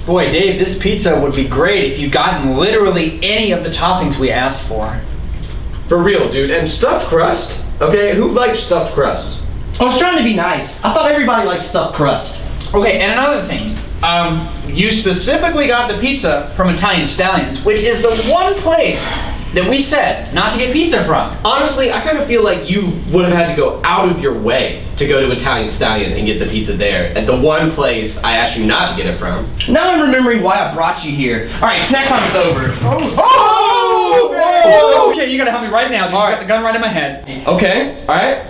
Boy, Dave, this pizza would be great if you'd gotten literally any of the toppings we asked for. For real, dude. And stuffed crust? Okay, who likes stuffed crust? I was trying to be nice. I thought everybody liked stuffed crust. Okay, and another thing. You specifically got the pizza from Italian Stallions, which is the one place that we said not to get pizza from. Honestly, I kind of feel like you would have had to go out of your way to go to Italian Stallion and get the pizza there at the one place I asked you not to get it from. Now I'm remembering why I brought you here. All right, snack time's over. Oh! Okay, you gotta help me right now. You got the gun right in my head. Okay, all right.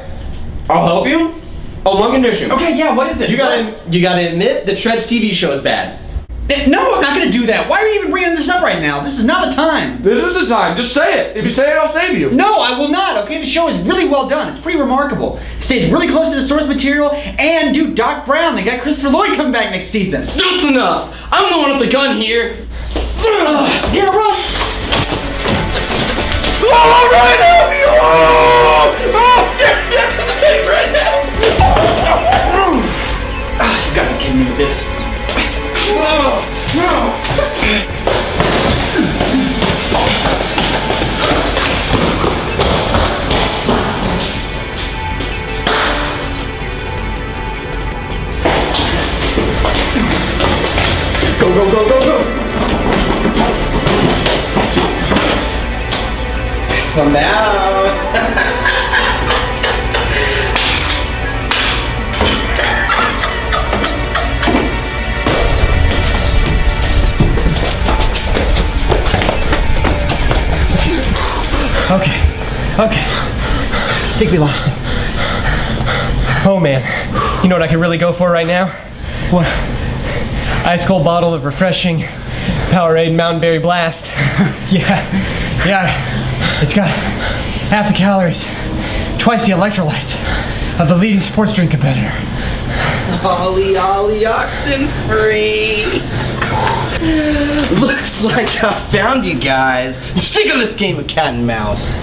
I'll help you. On one condition. Okay, yeah, what is it? You gotta admit that Shred's TV show is bad. No, I'm not gonna do that. Why are you even bringing this up right now? This is not the time. This is the time. Just say it. If you say it, I'll save you. No, I will not, okay? The show is really well done. It's pretty remarkable. It stays really close to the source material, and dude, Doc Brown, they got Christopher Lloyd coming back next season. That's enough. I'm the one with the gun here. Yeah, run. All right, help you! Oh, staring death in the face right now. You gotta be kidding me with this. Go, go, go, go, go. Come out. Okay. I think we lost him. Oh man. You know what I could really go for right now? What? Ice cold bottle of refreshing Powerade Mountain Berry Blast. Yeah. It's got half the calories, twice the electrolytes of the leading sports drink competitor. Ollie, oxen free. Looks like I found you guys. I'm sick of this game of cat and mouse.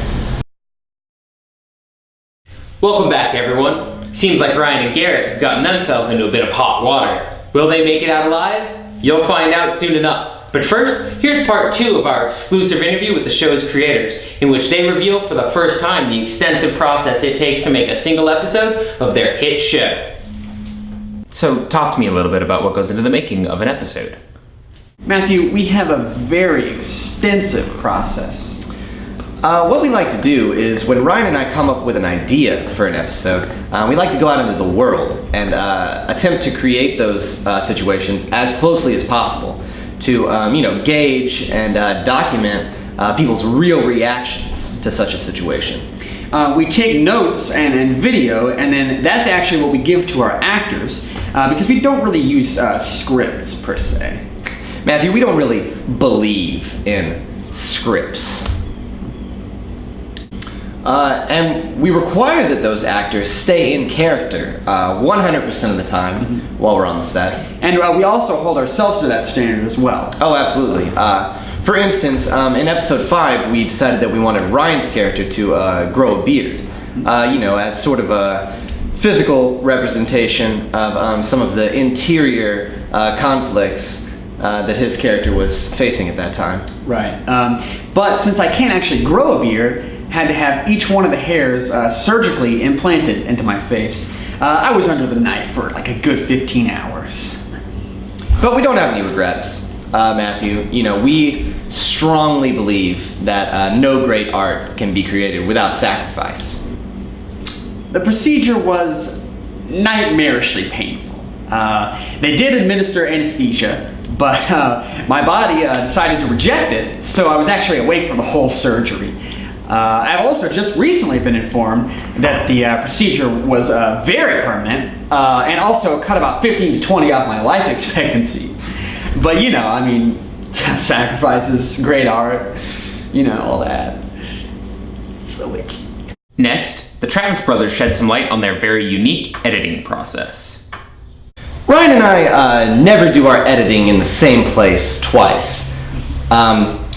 Welcome back, everyone. Seems like Ryan and Garrett have gotten themselves into a bit of hot water. Will they make it out alive? You'll find out soon enough. But first, here's part 2 of our exclusive interview with the show's creators, in which they reveal for the first time the extensive process it takes to make a single episode of their hit show. So, talk to me a little bit about what goes into the making of an episode. Matthew, we have a very extensive process. What we like to do is when Ryan and I come up with an idea for an episode, we like to go out into the world and attempt to create those situations as closely as possible to gauge and document people's real reactions to such a situation. We take notes and video, and then that's actually what we give to our actors, because we don't really use scripts per se. Matthew, we don't really believe in scripts. And we require that those actors stay in character 100% of the time while we're on the set. And we also hold ourselves to that standard as well. Oh, absolutely. For instance, in episode 5, we decided that we wanted Ryan's character to grow a beard, as sort of a physical representation of some of the interior conflicts that his character was facing at that time. Right. But since I can't actually grow a beard, had to have each one of the hairs surgically implanted into my face. I was under the knife for like a good 15 hours. But we don't have any regrets, Matthew. We strongly believe that no great art can be created without sacrifice. The procedure was nightmarishly painful. They did administer anesthesia, but my body decided to reject it, so I was actually awake for the whole surgery. I've also just recently been informed that the procedure was very permanent and also cut about 15 to 20 off my life expectancy. But sacrifices, great art, all that. So itchy. Next, the Travis brothers shed some light on their very unique editing process. Ryan and I never do our editing in the same place twice.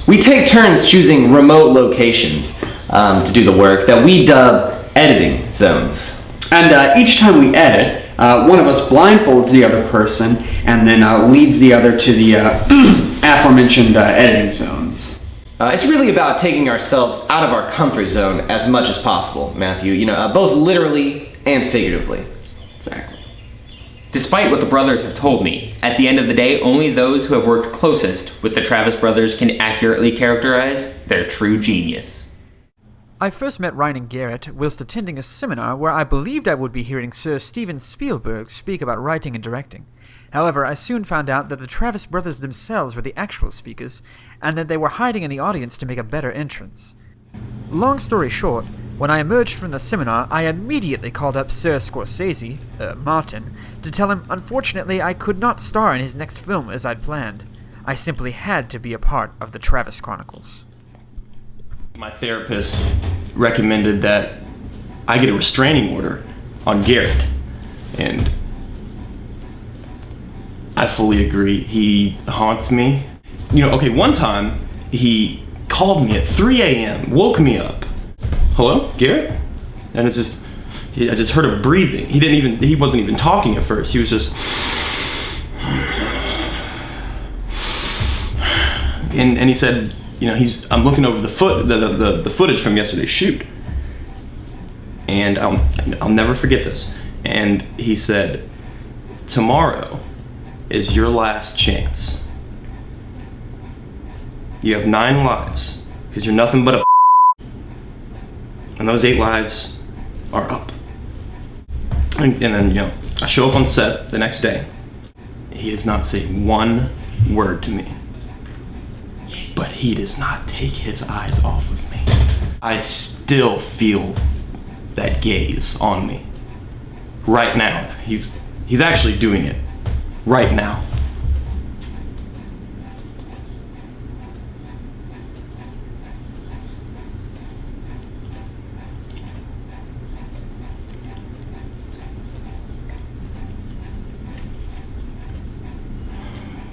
We take turns choosing remote locations to do the work that we dub editing zones. And each time we edit, one of us blindfolds the other person and then leads the other to the aforementioned editing zones. It's really about taking ourselves out of our comfort zone as much as possible, Matthew. Both literally and figuratively. Exactly. Despite what the brothers have told me, at the end of the day, only those who have worked closest with the Travis brothers can accurately characterize their true genius. I first met Ryan and Garrett whilst attending a seminar where I believed I would be hearing Sir Steven Spielberg speak about writing and directing. However, I soon found out that the Travis brothers themselves were the actual speakers, and that they were hiding in the audience to make a better entrance. Long story short, when I emerged from the seminar, I immediately called up Sir Scorsese, Martin, to tell him unfortunately I could not star in his next film as I'd planned. I simply had to be a part of the Travis Chronicles. My therapist recommended that I get a restraining order on Garrett, and I fully agree. He haunts me. One time he called me at 3 a.m., woke me up. Hello, Garrett? And I just heard him breathing. He wasn't even talking at first. He was just, and he said, I'm looking over the footage from yesterday's shoot, and I'll never forget this. And he said, tomorrow is your last chance. You have 9 lives because you're nothing but a and those 8 lives are up. And then I show up on set the next day. He does not say one word to me. But he does not take his eyes off of me. I still feel that gaze on me. Right now. He's actually doing it. Right now.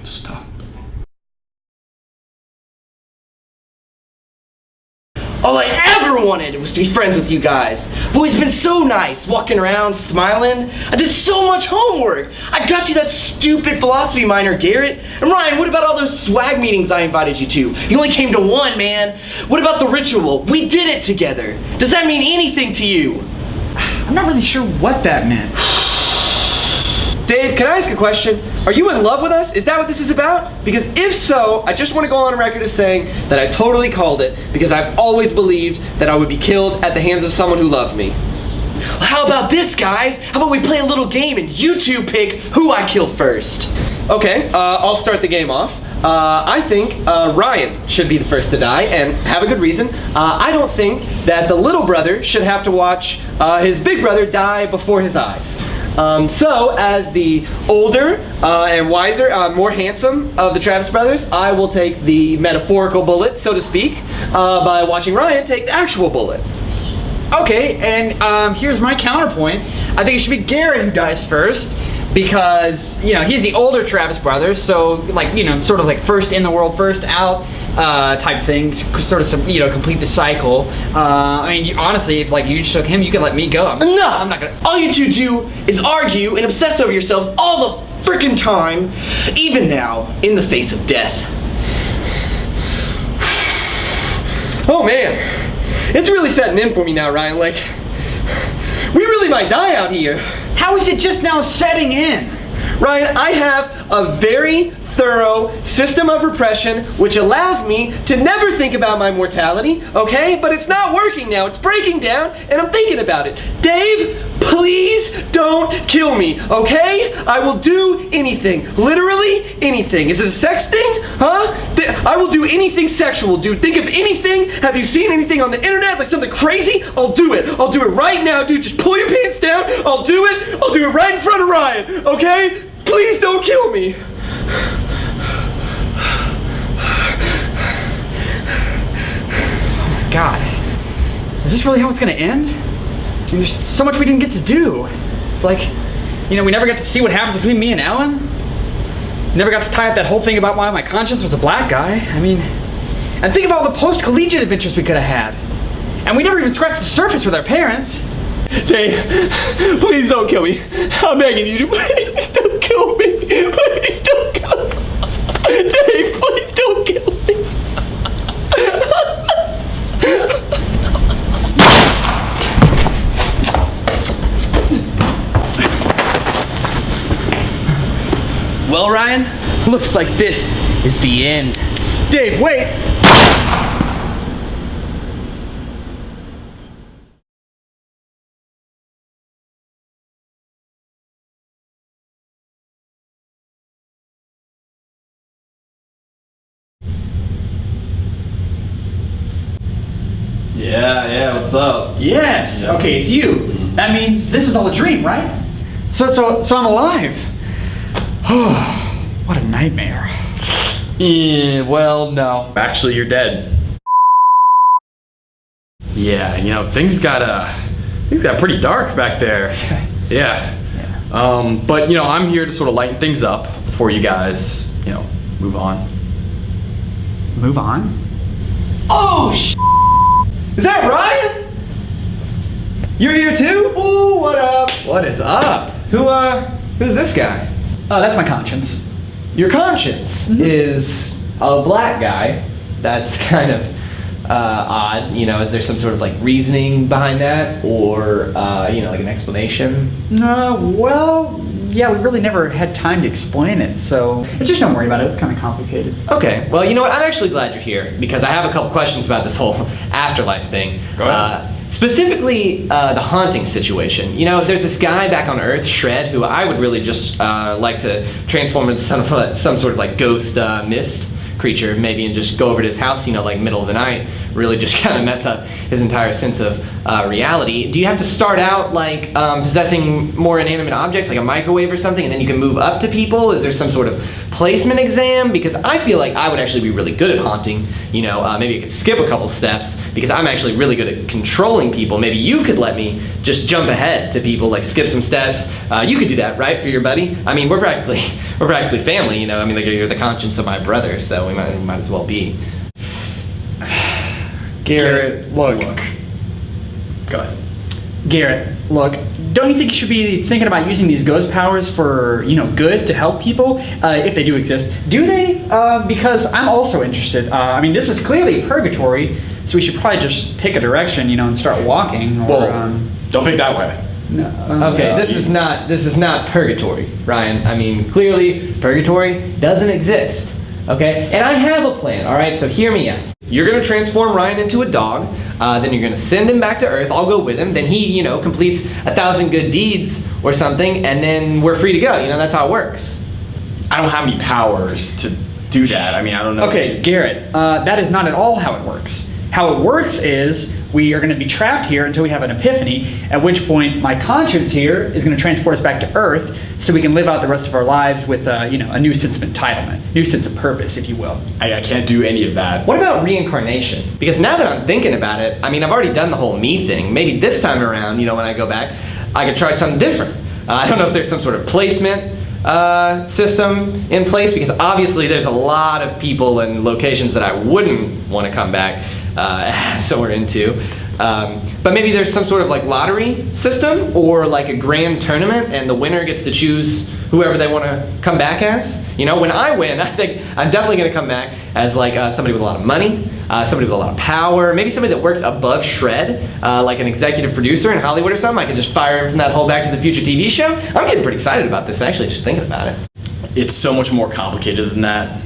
Stop. All I ever wanted was to be friends with you guys. I've always been so nice, walking around, smiling. I did so much homework. I got you that stupid philosophy minor, Garrett. And Ryan, what about all those swag meetings I invited you to? You only came to one, man. What about the ritual? We did it together. Does that mean anything to you? I'm not really sure what that meant. Dave, can I ask a question? Are you in love with us? Is that what this is about? Because if so, I just want to go on record as saying that I totally called it because I've always believed that I would be killed at the hands of someone who loved me. Well, how about this, guys? How about we play a little game and you two pick who I kill first? Okay, I'll start the game off. I think Ryan should be the first to die, and have a good reason. I don't think that the little brother should have to watch his big brother die before his eyes. So, as the older and wiser, more handsome of the Travis brothers, I will take the metaphorical bullet, so to speak, by watching Ryan take the actual bullet. Okay, and here's my counterpoint. I think it should be Garrett who dies first, because he's the older Travis brothers, so sort of like first in the world, first out type things, sort of complete the cycle. Honestly, if you just took him, you could let me go. I'm not gonna. All you two do is argue and obsess over yourselves all the frickin' time, even now, in the face of death. Oh man, it's really setting in for me now, Ryan. We really might die out here. How is it just now setting in? Ryan, I have a very thorough system of repression which allows me to never think about my mortality, okay? But it's not working now. It's breaking down, and I'm thinking about it. Dave, please don't kill me, okay? I will do anything. Literally anything. Is it a sex thing? Huh? I will do anything sexual, dude. Think of anything. Have you seen anything on the internet? Like something crazy? I'll do it. I'll do it right now, dude. Just pull your pants down. I'll do it. I'll do it right in front of Ryan, okay? Please don't kill me. God, is this really how it's gonna end? There's so much we didn't get to do. It's like, we never got to see what happens between me and Ellen. Never got to tie up that whole thing about why my conscience was a black guy. And think of all the post-collegiate adventures we could have had. And we never even scratched the surface with our parents. Dave, please don't kill me. I'm begging you to please don't kill me. Please don't kill me. Dave, please don't kill me. Well, Ryan, looks like this is the end. Dave, wait! Yeah, what's up? Yes. Okay, it's you. That means this is all a dream, right? So I'm alive. What a nightmare. Yeah, well, no. Actually, you're dead. Yeah, you know, things got pretty dark back there. Yeah. But you know, I'm here to sort of lighten things up before you guys, you know, move on. Move on? Oh, is that Ryan? You're here too? Ooh, what up? What is up? Who's this guy? Oh, that's my conscience. Your conscience is a black guy. That's kind of odd. You know, is there some sort of like reasoning behind that, or you know, like an explanation? Well, yeah, we really never had time to explain it, so just don't worry about it. It's kind of complicated. Okay. Well, you know what? I'm actually glad you're here because I have a couple questions about this whole afterlife thing. Go ahead. Specifically, the haunting situation. You know, there's this guy back on Earth, Shred, who I would really just like to transform into some sort of like ghost mist creature, maybe, and just go over to his house, you know, like middle of the night, really just kind of mess up his entire sense of reality. Do you have to start out like possessing more inanimate objects, like a microwave or something, and then you can move up to people? Is there some sort of placement exam? Because I feel like I would actually be really good at haunting. You know, maybe I could skip a couple steps because I'm actually really good at controlling people. Maybe you could let me just jump ahead to people, like skip some steps. You could do that, right, for your buddy? I mean, we're practically family. You know, I mean, like you're the conscience of my brother, so we might as well be. Garrett, look. Go ahead. Garrett, look. Don't you think you should be thinking about using these ghost powers for, you know, good to help people, if they do exist? Do they? Because I'm also interested. I mean, this is clearly purgatory, so we should probably just pick a direction, you know, and start walking. Or, don't pick that way. No, Okay, this is not purgatory, Ryan. I mean, clearly purgatory doesn't exist. Okay, and I have a plan. All right, so hear me out. You're gonna transform Ryan into a dog. Then you're gonna send him back to Earth. I'll go with him. Then he, you know, completes 1,000 good deeds or something, and then we're free to go. You know, that's how it works. I don't have any powers to do that. I mean, I don't know. Okay, Garrett, that is not at all how it works. How it works is we are going to be trapped here until we have an epiphany, at which point my conscience here is going to transport us back to Earth so we can live out the rest of our lives with, you know, a new sense of entitlement, new sense of purpose, if you will. I can't do any of that. What about reincarnation? Because now that I'm thinking about it, I mean, I've already done the whole me thing. Maybe this time around, you know, when I go back, I could try something different. I don't know if there's some sort of placement system in place, because obviously there's a lot of people and locations that I wouldn't want to come back somewhere into. But maybe there's some sort of like lottery system or like a grand tournament, and the winner gets to choose whoever they want to come back as. You know, when I win, I think I'm definitely going to come back as like somebody with a lot of money, somebody with a lot of power, maybe somebody that works above Shred, like an executive producer in Hollywood or something. I could just fire him from that whole Back to the Future TV show. I'm getting pretty excited about this, actually, just thinking about it. It's so much more complicated than that.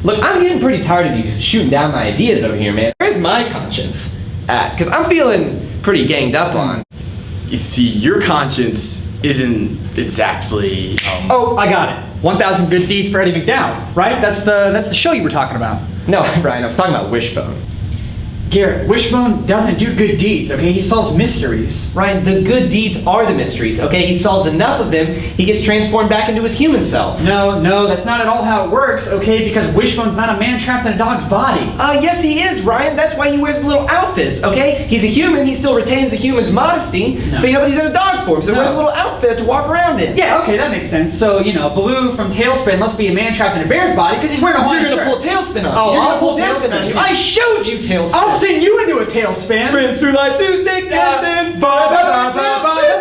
Look, I'm getting pretty tired of you shooting down my ideas over here, man. Where's my conscience at? Because I'm feeling pretty ganged up on. You see, your conscience isn't exactly. Oh, I got it. 1,000 Good Deeds for Eddie McDowell, right? That's the show you were talking about. No, Brian, I was talking about Wishbone. Garrett, Wishbone doesn't do good deeds, okay? He solves mysteries. Ryan, the good deeds are the mysteries, okay? He solves enough of them, he gets transformed back into his human self. No, that's not at all how it works, okay? Because Wishbone's not a man trapped in a dog's body. Yes he is, Ryan. That's why he wears the little outfits, okay? He's a human, he still retains a human's modesty, so you know, but he's in a dog form, so he wears a little outfit to walk around in. Yeah, okay, that makes sense. So, you know, Baloo from Tailspin must be a man trapped in a bear's body because he's wearing a Hawaiian shirt. You're gonna pull Tailspin on Oh, you. You're I'll gonna pull pull Tailspin on you. I showed you Tailspin. I'll send you into a tailspin. Friends through life, do thick and thin.